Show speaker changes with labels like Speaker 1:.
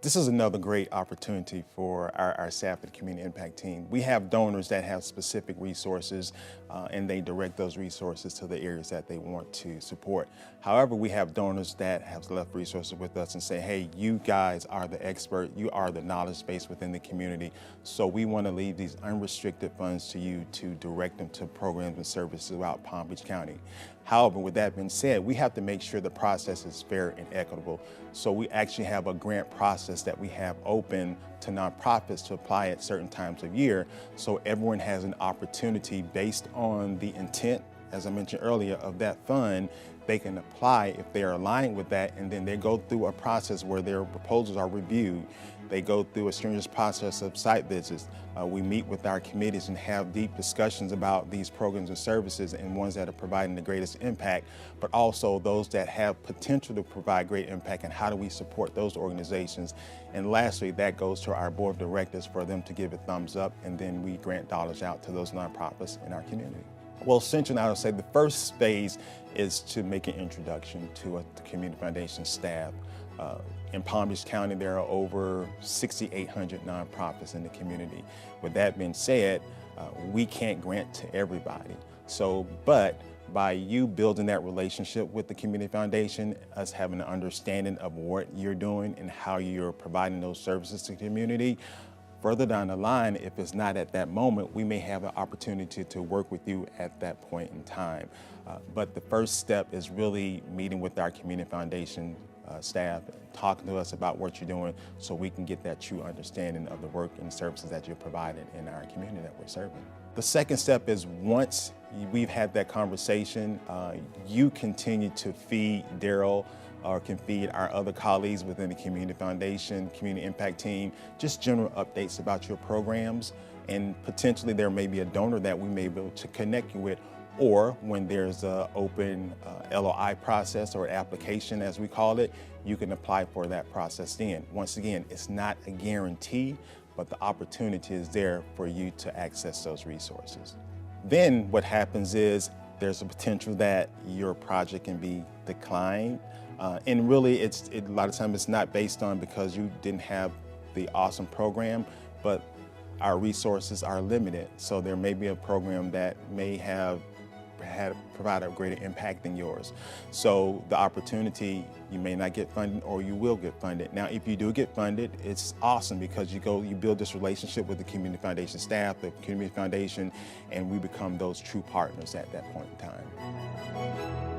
Speaker 1: This is another great opportunity for our staff at the Community Impact Team. We have donors that have specific resources and they direct those resources to the areas that they want to support. However, we have donors that have left resources with us and say, hey, you guys are the expert, you are the knowledge base within the community, so we want to leave these unrestricted funds to you to direct them to programs and services throughout Palm Beach County. However, with that being said, we have to make sure the process is fair and equitable. So we actually have a grant process that we have open to nonprofits to apply at certain times of year, so everyone has an opportunity based on the intent, as I mentioned earlier, of that fund. They can apply if they are aligned with that, and then they go through a process where their proposals are reviewed. They go through a stringent process of site visits. We meet with our committees and have deep discussions about these programs and services and ones that are providing the greatest impact, but also those that have potential to provide great impact, and how do we support those organizations. And lastly, that goes to our board of directors for them to give a thumbs up, and then we grant dollars out to those nonprofits in our community. Well, essentially, I would say the first phase is to make an introduction to the Community Foundation staff. In Palm Beach County, there are over 6,800 nonprofits in the community. With that being said, we can't grant to everybody. But by you building that relationship with the Community Foundation, us having an understanding of what you're doing and how you're providing those services to the community, further down the line, if it's not at that moment, we may have an opportunity to work with you at that point in time. But the first step is really meeting with our Community Foundation staff, talking to us about what you're doing so we can get that true understanding of the work and services that you're providing in our community that we're serving. The second step is, once we've had that conversation, you continue to feed Daryl or can feed our other colleagues within the Community Foundation, Community Impact Team, just general updates about your programs, and potentially there may be a donor that we may be able to connect you with, or when there's an open LOI process or application, as we call it, you can apply for that process then. Once again, it's not a guarantee, but the opportunity is there for you to access those resources. Then what happens is there's a potential that your project can be declined. And really, a lot of times it's not based on because you didn't have the awesome program, but our resources are limited. So there may be a program that may have provided a greater impact than yours. So the opportunity, you may not get funded or you will get funded. Now, if you do get funded, it's awesome because you build this relationship with the Community Foundation staff, the Community Foundation, and we become those true partners at that point in time.